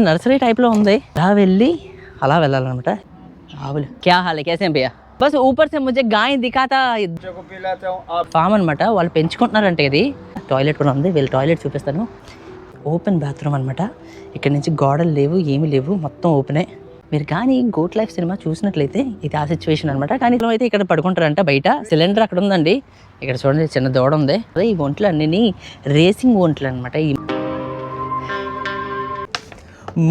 Nursery టైప్లో ఉంది. అలా వెళ్ళి అలా వెళ్ళాలన్నమాట. ఆవులు క్యా హాల్ కేసే భయ్యా బస్ ఊపర్ సే ముझे గాయ దిఖాతా ఫామ్ అనమాట. వాళ్ళు పెంచుకుంటున్నారంటే ఇది. టాయిలెట్ కూడా ఉంది, వీళ్ళు టాయిలెట్ చూపిస్తాను. ఓపెన్ బాత్రూమ్ అనమాట. ఇక్కడ నుంచి గోడలు లేవు, ఏమీ లేవు, మొత్తం ఓపెనే. మీరు కానీ గోట్ లైఫ్ సినిమా చూసినట్లయితే ఇది ఆ సిచ్యువేషన్ అనమాట. కానీ అయితే ఇక్కడ పడుకుంటారంట. బయట సిలిండర్ అక్కడ ఉందండి. ఇక్కడ చూడండి చిన్న దూడ ఉంది. ఈ ఒంట్లు అన్నీ రేసింగ్ ఒంట్లు అనమాట.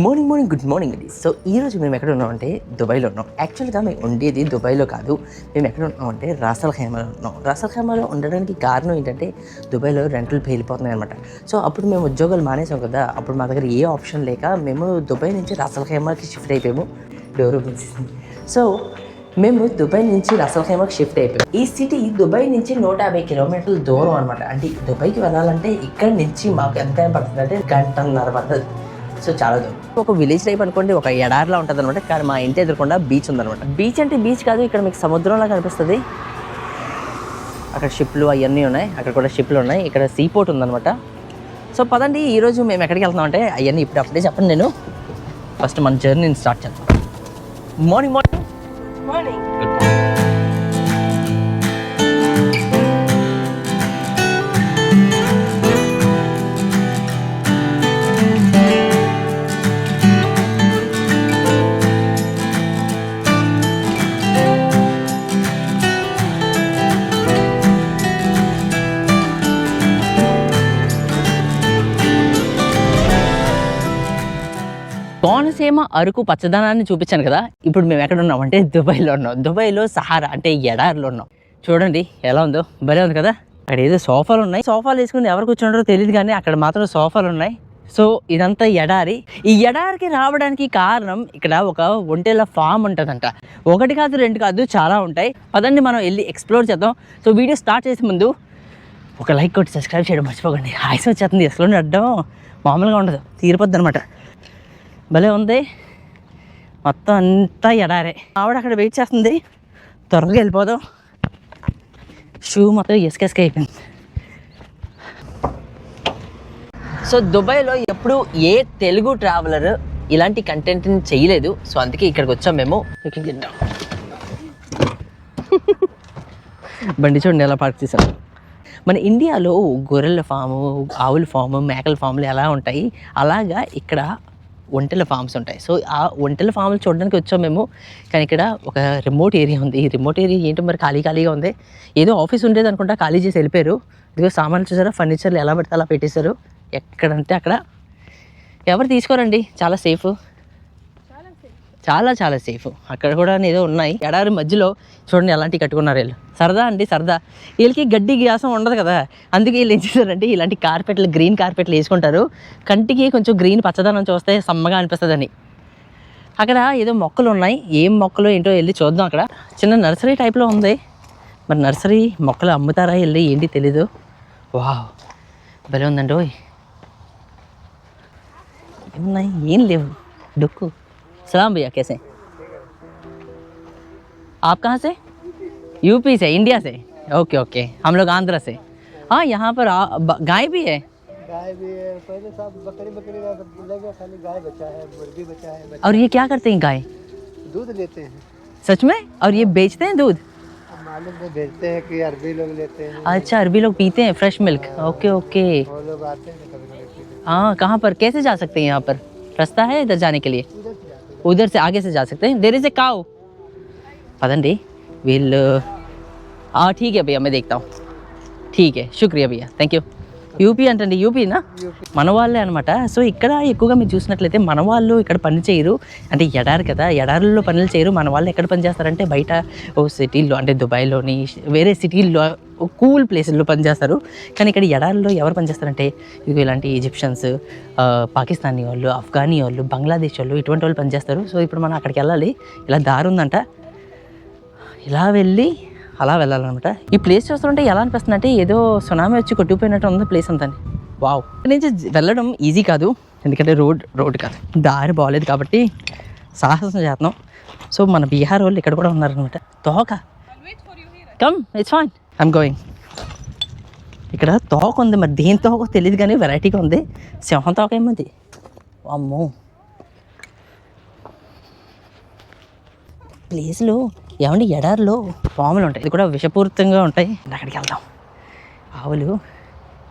మార్నింగ్ గుడ్ మార్నింగ్ అండి. సో ఈరోజు మేము ఎక్కడ ఉన్నామంటే దుబాయ్లో ఉన్నాం. యాక్చువల్గా మేము ఉండేది దుబాయ్లో కాదు. మేము ఎక్కడ ఉన్నామంటే రాసల్ ఖైమాలో ఉన్నాం. రాసల్ ఖైమాలో ఉండడానికి కారణం ఏంటంటే దుబాయ్లో రెంట్లు పేలిపోతున్నాయి అనమాట. సో అప్పుడు మేము ఉద్యోగాలు మానేసాం కదా. అప్పుడు మా దగ్గర ఏ ఆప్షన్ లేక మేము దుబాయ్ నుంచి రాసల్ ఖైమాకి షిఫ్ట్ అయిపోయాము. డోర్ ఓపెన్ చేసింది. సో మేము దుబాయ్ నుంచి రాసల్ ఖైమాకి షిఫ్ట్ అయిపోయాము. ఈ సిటీ దుబాయ్ నుంచి 150 కిలోమీటర్ల దూరం అనమాట. అంటే దుబాయ్కి వెళ్ళాలంటే ఇక్కడి నుంచి మాకు ఎంత టైం పడుతుంది అంటే 1.5 గంటలు పడుతుంది. సో చాలా దూరం. ఒక విలేజ్ టైప్ అనుకోండి, ఒక ఎడారిలా ఉంటుంది అనమాట. కానీ మా ఇంటి ఎదురుకుండా బీచ్ ఉందనమాట. బీచ్ అంటే బీచ్ కాదు, ఇక్కడ మీకు సముద్రంలా కనిపిస్తుంది. అక్కడ షిప్లు అవన్నీ ఉన్నాయి, అక్కడ కూడా షిప్లు ఉన్నాయి. ఇక్కడ సీ పోర్ట్ ఉందనమాట. సో పదండి ఈరోజు మేము ఎక్కడికి వెళ్తున్నాం అంటే అవన్నీ ఇప్పుడు అప్పుడే చెప్పండి. నేను ఫస్ట్ మన జర్నీని స్టార్ట్ చేస్తాను. మార్నింగ్ కోనసీమ అరకు పచ్చదనాన్ని చూపించాను కదా. ఇప్పుడు మేము ఎక్కడ ఉన్నాం అంటే దుబాయ్లో ఉన్నాం. దుబాయ్లో సహారా అంటే ఎడారిలో ఉన్నాం. చూడండి ఎలా ఉందో, భలే ఉంది కదా. అక్కడ ఏదో సోఫాలు ఉన్నాయి. సోఫాలు వేసుకుని ఎవరు కూర్చుంటారో తెలియదు, కానీ అక్కడ మాత్రం సోఫాలు ఉన్నాయి. సో ఇదంతా ఎడారి. ఈ ఎడారికి రావడానికి కారణం ఇక్కడ ఒక ఒంటెల ఫామ్ ఉంటుందంట. ఒకటి కాదు, రెండు కాదు, చాలా ఉంటాయి. పదండి మనం వెళ్ళి ఎక్స్ప్లోర్ చేద్దాం. సో వీడియో స్టార్ట్ చేసే ముందు ఒక లైక్ కొట్టి సబ్స్క్రైబ్ చేయడం మర్చిపోకండి. ఆయాసం వచ్చేస్తుంది. ఎస్లోనే అడ్డం మామూలుగా ఉండదు, తీరిపోద్ది అనమాట. భలే ఉంది. మొత్తం అంతా ఎడారే. ఆవిడ అక్కడ వెయిట్ చేస్తుంది, త్వరగా వెళ్ళిపోదాం. షూ మొత్తం ఇసుక అయిపోయింది. సో దుబాయ్లో ఎప్పుడు ఏ తెలుగు ట్రావెలర్ ఇలాంటి కంటెంట్ని చేయలేదు. సో అందుకే ఇక్కడికి వచ్చాం మేము. బండి చూడండి ఎలా పార్క్ చేశాను. మన ఇండియాలో గొర్రెల ఫాము, ఆవుల ఫాము, మేకల ఫాములు ఎలా ఉంటాయి, అలాగా ఇక్కడ ఒంటెల ఫామ్స్ ఉంటాయి. సో ఆ ఒంటెల ఫామ్లు చూడడానికి వచ్చాం మేము. కానీ ఇక్కడ ఒక రిమోట్ ఏరియా ఉంది. ఈ రిమోట్ ఏరియా ఏంటో మరి ఖాళీగా ఉంది. ఏదో ఆఫీస్ ఉండేది అనుకుంటా, ఖాళీ చేసి వెళ్ళిపోయారు. ఇదిగో సామాన్లు చూసారా, ఫర్నిచర్లు ఎలా పడితే అలా పెట్టేశారు. ఎక్కడంటే అక్కడ. ఎవరు తీసుకోరండి, చాలా సేఫ్, చాలా చాలా సేఫ్. అక్కడ కూడా ఏదో ఉన్నాయి. ఎడారి మధ్యలో చూడండి ఎలాంటివి కట్టుకున్నారు వీళ్ళు. సరదా అండి, సరదా. వీళ్ళకి గడ్డి గ్యాసం ఉండదు కదా, అందుకే వీళ్ళు ఏం చేశారంటే ఇలాంటి కార్పెట్లు, గ్రీన్ కార్పెట్లు వేసుకుంటారు. కంటికి కొంచెం గ్రీన్ పచ్చదనం చూస్తే సమ్మగా అనిపిస్తుందని. అక్కడ ఏదో మొక్కలు ఉన్నాయి. ఏం మొక్కలు ఏంటో వెళ్ళి చూద్దాం. అక్కడ చిన్న నర్సరీ టైప్లో ఉంది. మరి నర్సరీ మొక్కలు అమ్ముతారా వెళ్ళి ఏంటి తెలీదు. వావ్ భలే ఉందండి. ఓయ్ ఏమున్నాయి, ఏం లేవు, డొక్కు. सलाम भैया, कैसे? आप कहाँ से? यूपी से, इंडिया से? ओके ओके, हम लोग आंध्र से। हाँ यहाँ पर गाय भी है? गाय भी है। पहले सब बकरी लगे, खाली गाय बचा है, मुर्गी बचा है। और ये क्या करते हैं गाय? दूध लेते हैं। सच में? और ये बेचते हैं दूध? मालूम नहीं, बेचते हैं कि अरबी लोग लेते हैं। अच्छा, अरबी लोग पीते हैं फ्रेश मिल्क। ओके ओके, वो लोग आते हैं कभी। हाँ, कहाँ पर कैसे जा सकते हैं? यहाँ पर रास्ता है इधर जाने के लिए? उधर से आगे से जा सकते हैं. There is a cow. पतंडी వీళ్ళు ठीक है भैया, मैं देखता हूँ. ठीक है, शुक्रिया भैया, थैंक यू. యూపీ అంటండి, యూపీనా? మన వాళ్ళే అనమాట. సో ఇక్కడ ఎక్కువగా మీరు చూసినట్లయితే మన వాళ్ళు ఇక్కడ పని చేయరు. అంటే ఎడారి కదా, ఎడారుల్లో పనులు చేయరు. మన వాళ్ళు ఎక్కడ పని చేస్తారంటే బయట ఓ సిటీల్లో, అంటే దుబాయ్లోని వేరే సిటీల్లో కూల్ ప్లేసుల్లో పనిచేస్తారు. కానీ ఇక్కడ ఎడారిలో ఎవరు పనిచేస్తారంటే ఇదిగో ఇలాంటి ఈజిప్షియన్స్, పాకిస్తానీ వాళ్ళు, ఆఫ్ఘనీ వాళ్ళు, బంగ్లాదేశ్ వాళ్ళు, ఇటువంటి వాళ్ళు పనిచేస్తారు. సో ఇప్పుడు మనం అక్కడికి వెళ్ళాలి. ఇలా దారి ఉందంట, ఇలా వెళ్ళి అలా వెళ్ళాలన్నమాట. ఈ ప్లేస్ చూస్తుంటే ఎలా అనిపిస్తుంది అంటే ఏదో సునామీ వచ్చి కొట్టుకుపోయినట్టు ఉంది ప్లేస్ అంతా. వావ్. ఇక్కడ నుంచి వెళ్ళడం ఈజీ కాదు, ఎందుకంటే రోడ్ కాదు, దారి బాగోలేదు కాబట్టి సాహసం చేస్తున్నాం. సో మన బీహార్ వాళ్ళు ఇక్కడ కూడా ఉన్నారనమాట. తోక come, it's fine, I'm going. ఇక్కడ తోక ఉంది, మరి దేని తోక తెలియదు కానీ వెరైటీగా ఉంది. సింహం తోక ఏముంది, అమ్మో ప్లేస్లో ఏమంటే ఎడారిలో పాములు ఉంటాయి, ఇది కూడా విషపూరితంగా ఉంటాయి. అక్కడికి వెళ్దాం. ఆవులు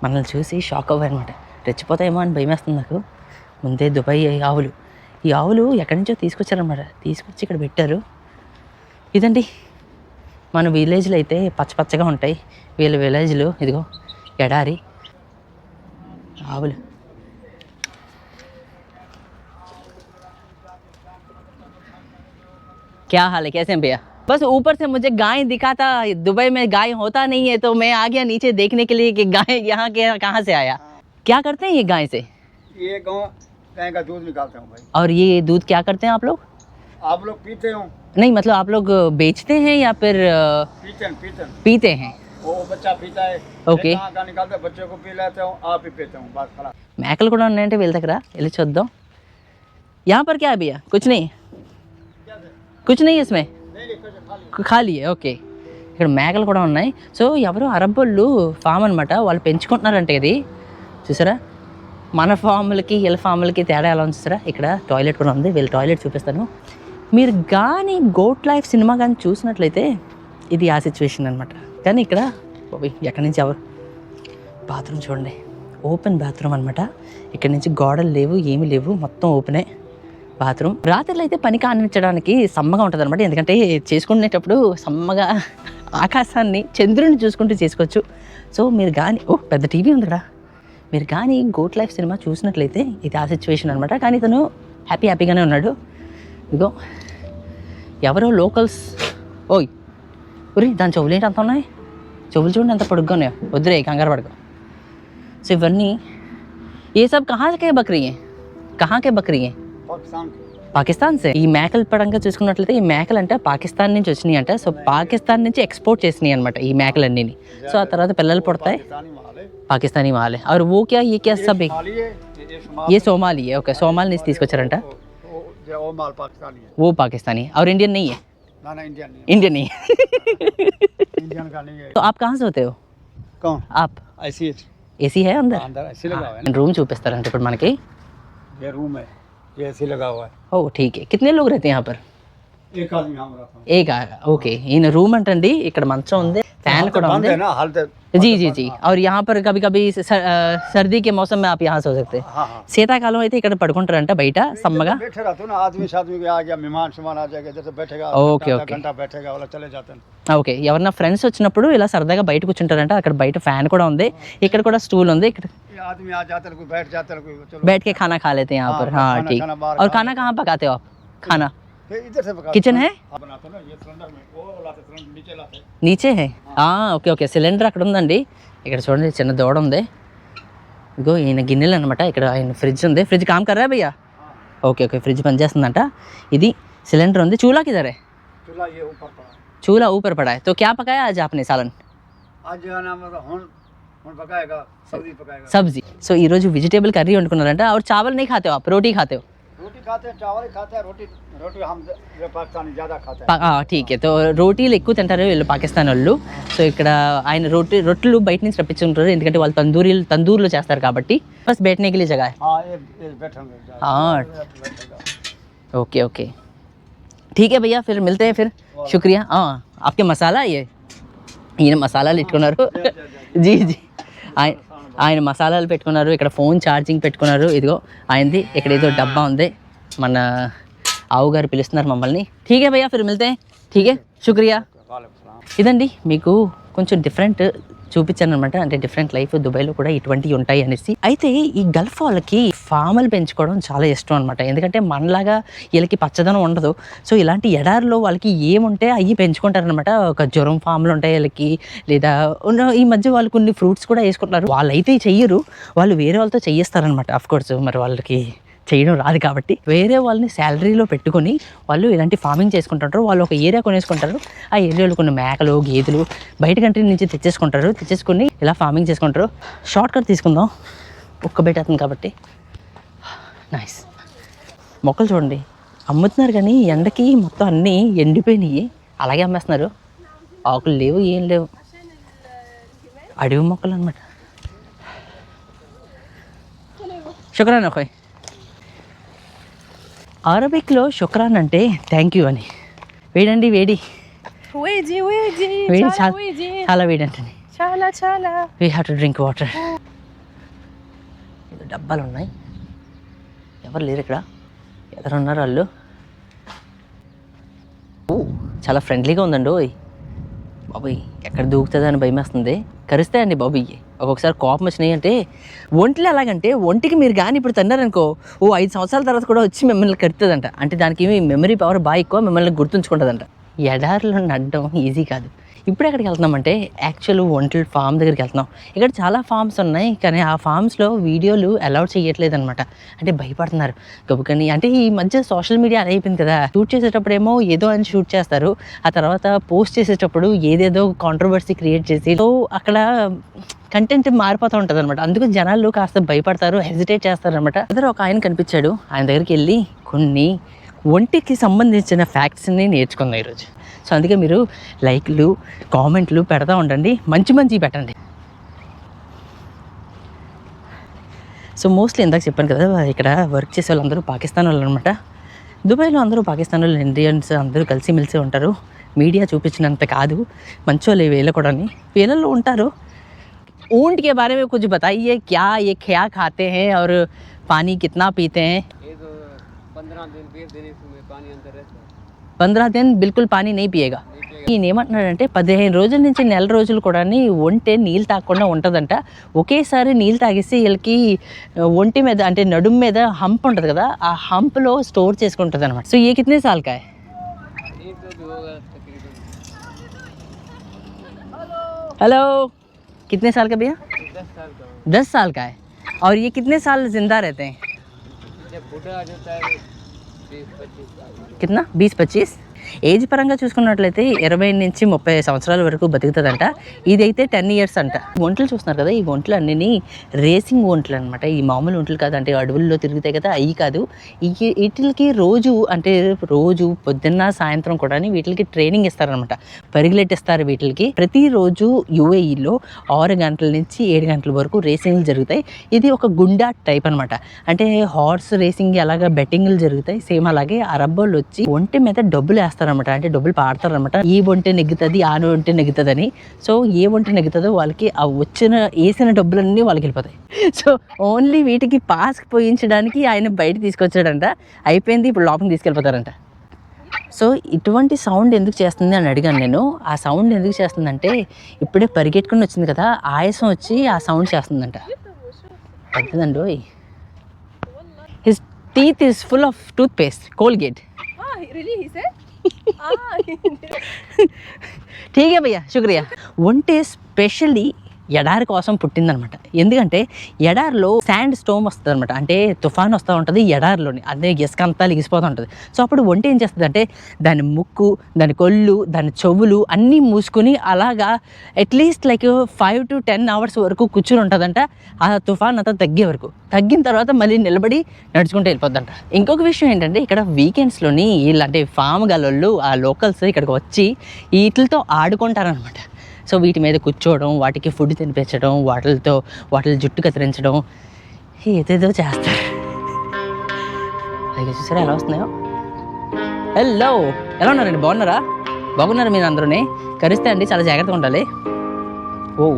మనల్ని చూసి షాక్ అవ్వాయి అనమాట. రెచ్చిపోతాయేమో అని భయం వేస్తుంది నాకు. ముందే దుబాయ్ ఆవులు, ఈ ఆవులు ఎక్కడి నుంచో తీసుకొచ్చారనమాట, తీసుకొచ్చి ఇక్కడ పెట్టారు. ఇదండి మన విలేజ్లో అయితే పచ్చపచ్చగా ఉంటాయి, వీళ్ళ విలేజ్లో ఇదిగో ఎడారి ఆవులు. क्या हाल है, कैसे हैं भैया? बस ऊपर से मुझे गाय दिखा था, दुबई में गाय होता नहीं है तो मैं आ गया नीचे देखने के लिए कि गाय यहाँ के कहाँ से आया। क्या करते हैं ये गाय से? ये गाय का दूध निकालते हूँ भाई। और ये दूध क्या करते हैं आप लोग? आप लोग पीते हो? नहीं मतलब आप लोग बेचते हैं या फिर पीते हैं? वो बच्चा पीता है। ఓకే, का निकालते बच्चे को पी लेते हो, आप ही पीते हो, बस खड़ा। మేకలు కూడా ఉన్నాయంటే వీళ్ళ దగ్గర వెళ్ళి చూద్దాం. यहाँ पर क्या है भैया? कुछ नहीं, कुछ नहीं इसमें, ఖాళీ. ఓకే, ఇక్కడ మేకలు కూడా ఉన్నాయి. సో ఎవరో అరబ్ వాళ్ళు ఫామ్ అనమాట, వాళ్ళు పెంచుకుంటున్నారంటే ఇది చూసారా. మన ఫాములకి వీళ్ళ ఫాములకి తేడా ఎలా ఉంది చూసారా. ఇక్కడ టాయిలెట్ కూడా ఉంది, వీళ్ళ టాయిలెట్ చూపిస్తాను. మీరు కానీ గోట్ లైఫ్ సినిమా కానీ చూసినట్లయితే ఇది ఆ సిచ్యువేషన్ అనమాట. కానీ ఇక్కడ ఎక్కడి నుంచి ఎవరు బాత్రూమ్ చూడండి, ఓపెన్ బాత్రూమ్ అనమాట. ఇక్కడ నుంచి గోడలు లేవు, ఏమీ లేవు, మొత్తం ఓపెనే బాత్రూమ్. రాత్రిలో అయితే పని కానించడానికి సమ్మగా ఉంటుంది అనమాట, ఎందుకంటే చేసుకునేటప్పుడు సమ్మగా ఆకాశాన్ని చంద్రుని చూసుకుంటూ చేసుకోవచ్చు. సో మీరు కానీ పెద్ద టీవీ ఉంది కదా, మీరు కానీ గోట్ లైఫ్ సినిమా చూసినట్లయితే ఇది ఆ సిచ్యువేషన్ అనమాట. కానీ తను హ్యాపీగానే ఉన్నాడు. ఇదిగో ఎవరో లోకల్స్. ఓయ్ ఉరి, దాని చెవులు ఏంటి అంత ఉన్నాయి, చెవులు చూడండి ఎంత పొడుగ్గా ఉన్నాయో. వద్దురే కంగారు పడుకో. సో ఇవన్నీ ఏ సబ్ కहाँ के बकरी हैं, कहाँ के बकरी हैं? పాకిస్తాన్ సే. ఈ మేకల పరంగా చూసుకున్నట్లయితే ఈ మేకలు అంటే పాకిస్తాన్ నుంచి వచ్చినాయి అంట. సో పాకిస్తాన్ నుంచి ఎక్స్పోర్ట్ చేసినాయి అనమాట ఈ మేకలన్నీ. సో ఆ తర్వాత పిల్లలు పుడతాయి, పాకిస్తానీ మాల్. और वो क्या ये क्या सब ये सोमाली है. ఓకే, సోమాలి నుంచి తీసుకొచ్చారంట. वो पाकिस्तानी और इंडियन नहीं है? इंडियन नहीं है. तो आप कहाँ से होते हो? कौन आप? एसी है अंदर एसी लगा हुआ है। रूम చూపిస్తారంటే ఇప్పుడు మనకి. ये रूम है, ये एसी लगा हुआ है। ఓ ठीक है. कितने लोग रहते हैं यहाँ पर? एक आदमी यहाँ रहता है। एक ఓకే, ఈయన రూమ్ అంటండి. ఇక్కడ మంచం ఉంది, ఫ్యాన్ కూడా ఉంది. जी जी जी. और यहाँ पर कभी कभी सर्दी के मौसम में आप यहाँ सो सकते हैं. శీతాకాలం అయితే ఇక్కడ పడుకుంటారంట బయట సమ్మగా. बैठे रहते हो ना, आदमी सादमी आ गया, मेहमान शेमान आ जाएगा, जैसे बैठेगा ओके ओके घंटा बैठेगा वाला चले जाते हैं. ఓకే, ఎవరన్నా ఫ్రెండ్స్ వచ్చినప్పుడు ఇలా సరదాగా బయట కూర్చుంటారంట. అక్కడ బయట ఫ్యాన్ కూడా ఉంది, ఇక్కడ కూడా స్టూల్ ఉంది. ఇక్కడ आदमी आ जाते हैं, कोई बैठ जाते हैं, कोई चलो बैठ के खाना खा लेते हैं यहाँ पर. हाँ ठीक. और खाना कहाँ पकाते हो आप? खाना इधर से पका किचन है, बनाते ना, ये सिलेंडर में वो लाते, सिलेंडर नीचे लाते. నీచే హే. ఓకే ఓకే, సిలిండర్ అక్కడ ఉందండి. ఇక్కడ చూడండి చిన్న దూడ ఉంది. ఇగో ఈయన గిన్నెలు అనమాట. ఇక్కడ ఆయన ఫ్రిడ్జ్ ఉంది. ఫ్రిడ్జ్ కామ్ కర్రా భయ్యా? ఓకే ఓకే, ఫ్రిడ్జ్ పనిచేస్తుందంట. ఇది సిలిండర్ ఉంది. चूल्हा किधर है? चूल्हा ये ऊपर पड़ा. चूल्हा ऊपर पड़ा है. तो क्या पकाया आज आपने सालन? आज जो है ना मतलब हुन पकाएगा, सब्जी पकाएगा. सब्जी. సో ఈరోజు వెజిటేబుల్ కర్రీ వండుకున్నారంట. और चावल नहीं खाते हो आप, रोटी खाते हो? रोटी खाते हैं, चावल ही खाते हैं. रोटी हम जो पाकिस्तानी ज़्यादा खाते हैं. ठीक है. तो రోటీలు ఎక్కువ తింటారు వీళ్ళు పాకిస్తాన్ వాళ్ళు. సో ఇక్కడ ఆయన రొట్టెలు బయట నుంచి రప్పించుకుంటారు, ఎందుకంటే వాళ్ళు తందూరులో చేస్తారు కాబట్టి. బస్ बैठने के लिए जगह है. हाँ ये बैठेंगे. हाँ ओके ओके ठीक है भैया, फिर मिलते हैं फिर. शुक्रिया. हाँ आपके मसाला ये ఈయన మసాలాలు పెట్టుకున్నారు. జీ జీ ఆయన మసాలాలు పెట్టుకున్నారు. ఇక్కడ ఫోన్ ఛార్జింగ్ పెట్టుకున్నారు. ఇదిగో ఆయనది. ఇక్కడ ఏదో డబ్బా ఉంది. మన ఆవు గారు పిలుస్తున్నారు మమ్మల్ని. ठीक है भैया, फिर मिलते हैं. ठीक है, शुक्रिया. ఇదండి మీకు కొంచెం డిఫరెంట్ చూపించాను అనమాట. అంటే డిఫరెంట్ లైఫ్ దుబాయ్లో కూడా ఇటువంటివి ఉంటాయి అనేసి. అయితే ఈ గల్ఫ్ వాళ్ళకి ఫాములు పెంచుకోవడం చాలా ఇష్టం అనమాట. ఎందుకంటే మనలాగా వీళ్ళకి పచ్చదనం ఉండదు. సో ఇలాంటి ఎడారిలో వాళ్ళకి ఏముంటే అవి పెంచుకుంటారనమాట. ఒక జ్వరం ఫాములు ఉంటాయి వీళ్ళకి, లేదా ఈ మధ్య వాళ్ళు కొన్ని ఫ్రూట్స్ కూడా వేసుకుంటున్నారు. వాళ్ళైతే చెయ్యరు, వాళ్ళు వేరే వాళ్ళతో చేయిస్తారనమాట. అఫ్కోర్స్ మరి వాళ్ళకి చేయడం రాదు కాబట్టి వేరే వాళ్ళని శాలరీలో పెట్టుకొని వాళ్ళు ఇలాంటి ఫార్మింగ్ చేసుకుంటుంటారు. వాళ్ళు ఒక ఏరియా కొనేసుకుంటారు. ఆ ఏరియాలో కొన్ని మేకలు గేదెలు బయట కంట్రీ నుంచి తెచ్చేసుకొని ఇలా ఫార్మింగ్ చేసుకుంటారు. షార్ట్ కట్ తీసుకుందాం, ఒక్క బయట అవుతుంది కాబట్టి. నైస్. మొక్కలు చూడండి అమ్ముతున్నారు, కానీ ఎండకి మొత్తం అన్నీ ఎండిపోయినాయి, అలాగే అమ్మేస్తున్నారు. ఆకులు లేవు, ఏం లేవు, అడవి మొక్కలు అనమాట. శుక్రాన్ అఖోయ్. అరబిక్లో శుక్రాన్ అంటే థ్యాంక్ యూ అని. వేడండి వేడి వేడి వేడి చాలా చాలా వేడి అంటే చాలా we have to drink water. డబ్బాలు ఉన్నాయి, ఎవరు లేరు ఇక్కడ, ఎవరు ఉన్నారు వాళ్ళు. చాలా ఫ్రెండ్లీగా ఉందండి. ఓయ్ బాబోయ్, ఎక్కడ దూకుతుందో అని భయం వేస్తుంది. కరుస్తాయండి బాబు ఇవి. ఒక్కొక్కసారి కోపం వచ్చినాయి అంటే ఒంట్లో ఎలాగంటే ఒంటికి మీరు కానీ ఇప్పుడు తిన్నారనుకో 5 సంవత్సరాల తర్వాత కూడా వచ్చి మిమ్మల్ని కడుతుందంట. అంటే దానికి మెమరీ పవర్ బాగా ఎక్కువ, మిమ్మల్ని గుర్తుంచుకుంటుందంట. ఎడారిలో నడడం ఈజీ కాదు. ఇప్పుడు ఎక్కడికి వెళ్తున్నామంటే యాక్చువల్ ఒంటల ఫామ్ దగ్గరికి వెళ్తున్నాం. ఇక్కడ చాలా ఫామ్స్ ఉన్నాయి, కానీ ఆ ఫామ్స్లో వీడియోలు అలౌడ్ చేయట్లేదు అనమాట. అంటే భయపడుతున్నారు గబుకని. అంటే ఈ మధ్య సోషల్ మీడియా అది అయిపోయింది కదా, షూట్ చేసేటప్పుడు ఏమో ఏదో అని షూట్ చేస్తారు, ఆ తర్వాత పోస్ట్ చేసేటప్పుడు ఏదేదో కాంట్రవర్సీ క్రియేట్ చేసి అక్కడ కంటెంట్ మారిపోతూ ఉంటుంది అనమాట. అందుకు జనాలు కాస్త భయపడతారు, హెజిటేట్ చేస్తారు అనమాట. అదే ఒక ఆయన కనిపించాడు, ఆయన దగ్గరికి వెళ్ళి కొన్ని ఒంటికి సంబంధించిన ఫ్యాక్ట్స్ని నేర్చుకుందాం ఈరోజు. సో అందుకే మీరు లైక్లు కామెంట్లు పెడతా ఉండండి, మంచి మంచి పెట్టండి. సో మోస్ట్లీ ఇందాక చెప్పాను కదా, ఇక్కడ వర్క్ చేసే వాళ్ళందరూ పాకిస్తాన్ వాళ్ళు అనమాట. దుబాయ్లో అందరూ పాకిస్తాన్ వాళ్ళు, ఇండియన్స్ అందరూ కలిసిమెలిసి ఉంటారు. మీడియా చూపించినంత కాదు, మంచి వాళ్ళు వీళ్ళు కూడా వీళ్ళల్లో ఉంటారు. ऊंट के बारे में कुछ बताइए, क्या ये क्या खाते हैं और पानी कितना पीते हैं? 15 दिन 20 दिन इसमें पानी अंदर रहता है. 15 दिन बिल्कुल पानी नहीं पिएगा. ఈయన ఏమంటున్నాడంటే 15 రోజుల నుంచి నెల రోజులు కూడా ఒంటే నీళ్ళు తాగకుండా ఉంటుందంట. ఒకేసారి నీళ్ళు తాగేసి వీళ్ళకి ఒంటి మీద అంటే నడుము మీద హంప్ ఉంటుంది కదా, ఆ హంప్లో స్టోర్ చేసుకుంటుంది అనమాట. సో ఏ కితనే సాల్ కా హై? हेलो, कितने साल का भैया? 10 साल का. 10 साल का है. और ये कितने साल जिंदा रहते हैं? जब बूढ़ा आ जाता है 20-25 साल. कितना 20-25 ఏజ్ పరంగా చూసుకున్నట్లయితే 20 నుంచి 30 సంవత్సరాల వరకు బతుకుతుందంట. ఇదైతే 10 ఇయర్స్ అంట. ఒంట్లు చూస్తున్నారు కదా, ఈ ఒంట్లు అన్నీ రేసింగ్ ఒంట్లు అనమాట. ఈ మామూలు ఒంట్లు కాదు, అంటే అడవుల్లో తిరుగుతాయి కదా, అవి కాదు. వీటికి రోజు అంటే రోజు పొద్దున్న సాయంత్రం కూడా వీటికి ట్రైనింగ్ ఇస్తారనమాట, పరిగెలెట్టిస్తారు వీటికి. ప్రతిరోజు యూఏఈలో 6 గంటల నుంచి 7 గంటల వరకు రేసింగ్లు జరుగుతాయి. ఇది ఒక గుండా టైప్ అనమాట. అంటే హార్స్ రేసింగ్ ఎలాగా బెట్టింగ్లు జరుగుతాయి, సేమ్ అలాగే అరబ్ వాళ్ళు వచ్చి ఒంటి మీద డబ్బులు వేస్తారనమాట. అంటే డబ్బులు పాడతారనమాట, ఈ ఒంటి నెగ్గుతుంది ఆ ఒంటి నెగ్గుతుంది అని. సో ఏ ఒంటి నెగ్గుతుందో వాళ్ళకి ఆ వేసిన డబ్బులన్నీ వాళ్ళకి వెళ్ళిపోతాయి. సో ఓన్లీ వీటికి పాస్ పోయించడానికి ఆయన బయట తీసుకొచ్చాడంట. అయిపోయింది, ఇప్పుడు లోపలికి తీసుకెళ్ళిపోతారంట. సో ఇటువంటి సౌండ్ ఎందుకు చేస్తుంది అని అడిగాను నేను. ఆ సౌండ్ ఎందుకు చేస్తుందంటే ఇప్పుడే పరిగెట్టుకుని వచ్చింది కదా, ఆయాసం వచ్చి ఆ సౌండ్ చేస్తుందంట. పెద్దదండి. His teeth is full of toothpaste, Colgate. really he said ठीक है भैया, शुक्रिया. ఒంటే స్పెషల్లీ ఎడారి కోసం పుట్టిందనమాట. ఎందుకంటే ఎడారిలో శాండ్ స్టోమ్ వస్తుంది అనమాట, అంటే తుఫాన్ వస్తూ ఉంటుంది ఎడారిలోని, అదే ఇసుక అంతా లిగిసిపోతూ ఉంటుంది. సో అప్పుడు ఒంటి ఏం చేస్తుంది అంటే దాని ముక్కు, దాని కొళ్ళు, దాని చెవులు అన్నీ మూసుకుని అలాగా అట్లీస్ట్ లైక్ 5 to 10 hours వరకు కూర్చుని ఉంటుందంట. ఆ తుఫాన్ అంతా తగ్గే వరకు, తగ్గిన తర్వాత మళ్ళీ నిలబడి నడుచుకుంటూ వెళ్ళిపోద్దంట. ఇంకొక విషయం ఏంటంటే ఇక్కడ వీకెండ్స్లోని వీళ్ళంటే ఫామ్ గలోళ్ళు, ఆ లోకల్స్ ఇక్కడికి వచ్చి వీటితో ఆడుకుంటారనమాట. సో వీటి మీద కూర్చోవడం, వాటికి ఫుడ్ తినిపించడం, వాటి జుట్టు కత్తిరించడం, ఏదేదో చేస్తారు. అలాగే చూసారా ఎలా వస్తున్నాయో. హలో, ఎలా ఉన్నారండి? బాగున్నారా? బాగున్నారు మీరు అందరూనే. కరిస్తే అండి చాలా జాగ్రత్తగా ఉండాలి. ఓ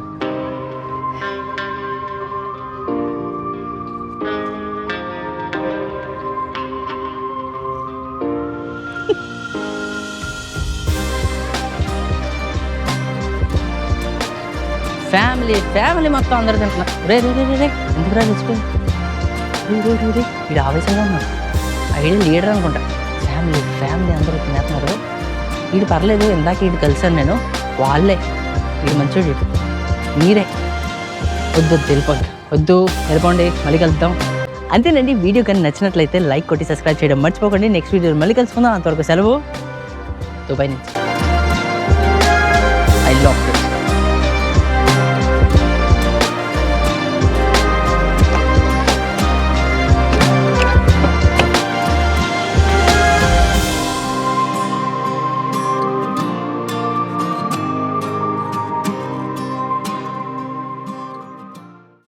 ఫ్యామిలీ మొత్తం అందరూ తింటున్నారు. రే ఎందుకు రా తెచ్చుకోండి. వీడు ఆవేశంగా ఉన్నాడు. ఐడియా లీడర్ అనుకుంటా. ఫ్యామిలీ అందరూ తినేస్తున్నారు. వీడు పర్లేదు, ఇందాక వీడు కలిసాను నేను. వాళ్ళే వీడు మంచోడు, మీరే వద్దు వెళ్ళిపోండి, మళ్ళీ కలుద్దాం. అంతేనండి. వీడియో కానీ నచ్చినట్లయితే లైక్ కొట్టి సబ్స్క్రైబ్ చేయడం మర్చిపోకండి. నెక్స్ట్ వీడియో మళ్ళీ కలుసుకుందాం. అంతవరకు సెలవు. దుబాయ్ నుంచి.